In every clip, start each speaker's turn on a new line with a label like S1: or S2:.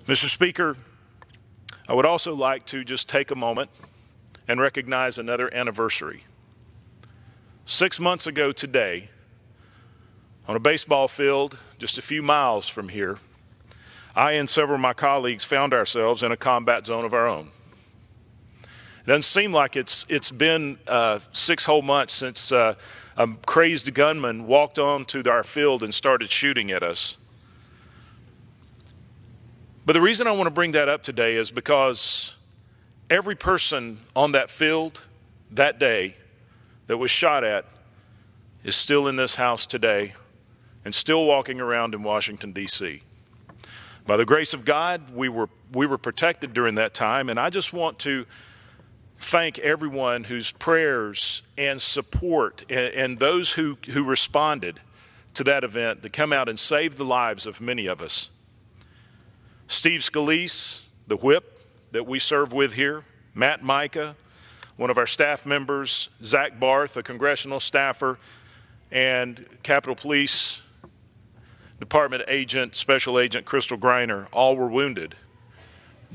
S1: Mr. Speaker, I would also like to just take a moment and recognize another anniversary. 6 months ago today, on a baseball field just a few miles from here, I and several of my colleagues found ourselves in a combat zone of our own. It doesn't seem like it's been 6 whole months since a crazed gunman walked onto our field and started shooting at us. But the reason I want to bring that up today is because every person on that field that day that was shot at is still in this house today and still walking around in Washington, D.C. By the grace of God, we were protected during that time, and I just want to thank everyone whose prayers and support and those who responded to that event to come out and save the lives of many of us. Steve Scalise, the whip that we serve with here, Matt Micah, one of our staff members, Zach Barth, a congressional staffer, and Capitol Police Department agent, Special Agent Crystal Greiner, all were wounded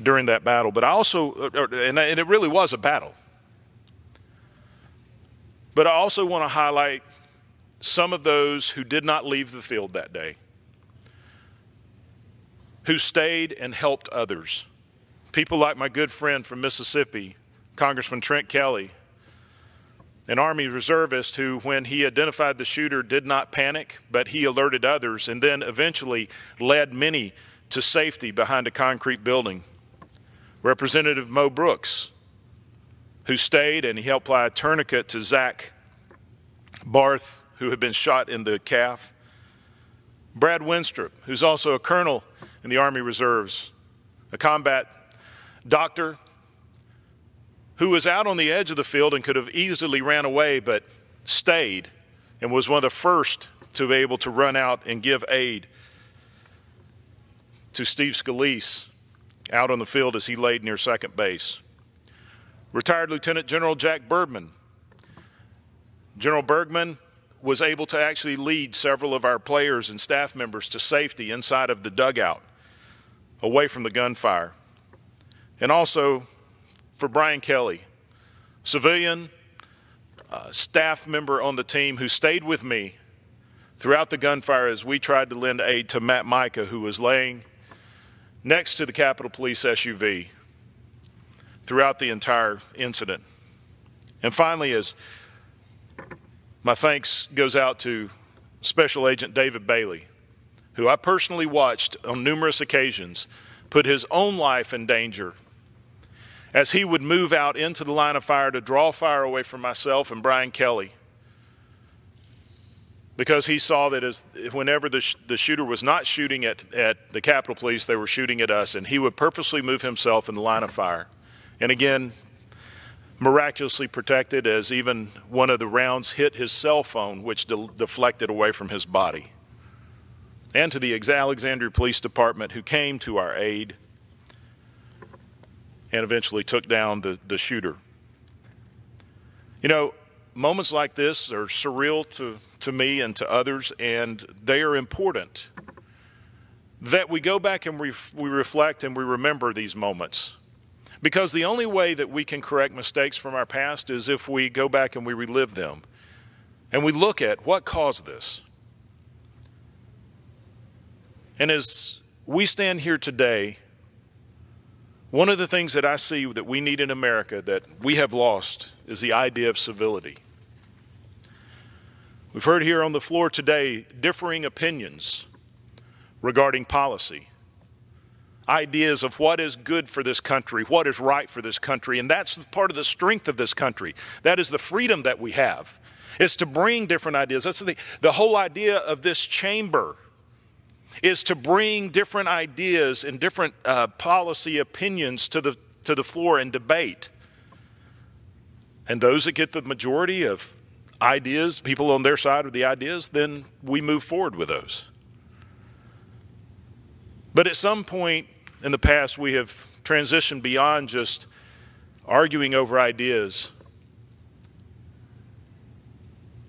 S1: during that battle. But I also, and it really was a battle. But I also want to highlight some of those who did not leave the field that day, who stayed and helped others. People like my good friend from Mississippi, Congressman Trent Kelly, an Army reservist who, when he identified the shooter, did not panic, but he alerted others and then eventually led many to safety behind a concrete building. Representative Mo Brooks, who stayed and he helped apply a tourniquet to Zach Barth, who had been shot in the calf. Brad Winstrop, who's also a colonel in the Army Reserves, a combat doctor who was out on the edge of the field and could have easily ran away but stayed and was one of the first to be able to run out and give aid to Steve Scalise out on the field as he laid near second base. Retired Lieutenant General Jack Bergman. General Bergman was able to actually lead several of our players and staff members to safety inside of the dugout, away from the gunfire. And also for Brian Kelly, civilian staff member on the team who stayed with me throughout the gunfire as we tried to lend aid to Matt Micah, who was laying next to the Capitol Police SUV throughout the entire incident. And finally, as my thanks goes out to Special Agent David Bailey, who I personally watched on numerous occasions put his own life in danger as he would move out into the line of fire to draw fire away from myself and Brian Kelly, because he saw that whenever the shooter was not shooting at the Capitol Police, they were shooting at us, and he would purposely move himself in the line of fire. And again, miraculously protected, as even one of the rounds hit his cell phone, which deflected away from his body. And to the Alexandria Police Department, who came to our aid and eventually took down the shooter. You know, moments like this are surreal to me and to others, and they are important that we go back and we reflect and we remember these moments. Because the only way that we can correct mistakes from our past is if we go back and we relive them and we look at what caused this. And as we stand here today, one of the things that I see that we need in America that we have lost is the idea of civility. We've heard here on the floor today differing opinions regarding policy, ideas of what is good for this country, what is right for this country, and that's part of the strength of this country. That is the freedom that we have, is to bring different ideas. That's the whole idea of this chamber, is to bring different ideas and different policy opinions to the floor and debate. And those that get the majority of ideas, people on their side of the ideas, then we move forward with those. But at some point in the past, we have transitioned beyond just arguing over ideas,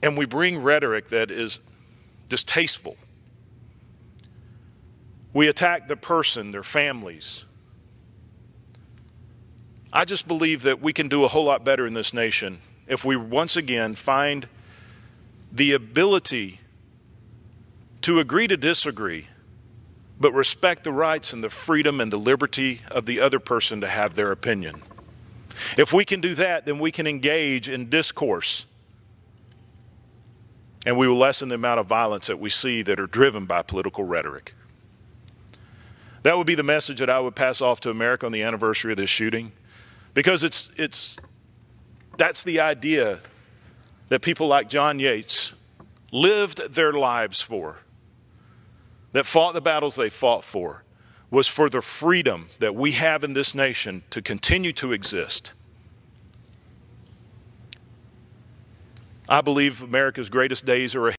S1: and we bring rhetoric that is distasteful. We attack the person, their families. I just believe that we can do a whole lot better in this nation if we once again find the ability to agree to disagree, but respect the rights and the freedom and the liberty of the other person to have their opinion. If we can do that, then we can engage in discourse, and we will lessen the amount of violence that we see that are driven by political rhetoric. That would be the message that I would pass off to America on the anniversary of this shooting, because that's the idea that people like John Yates lived their lives for, that fought the battles they fought for, was for the freedom that we have in this nation to continue to exist. I believe America's greatest days are ahead.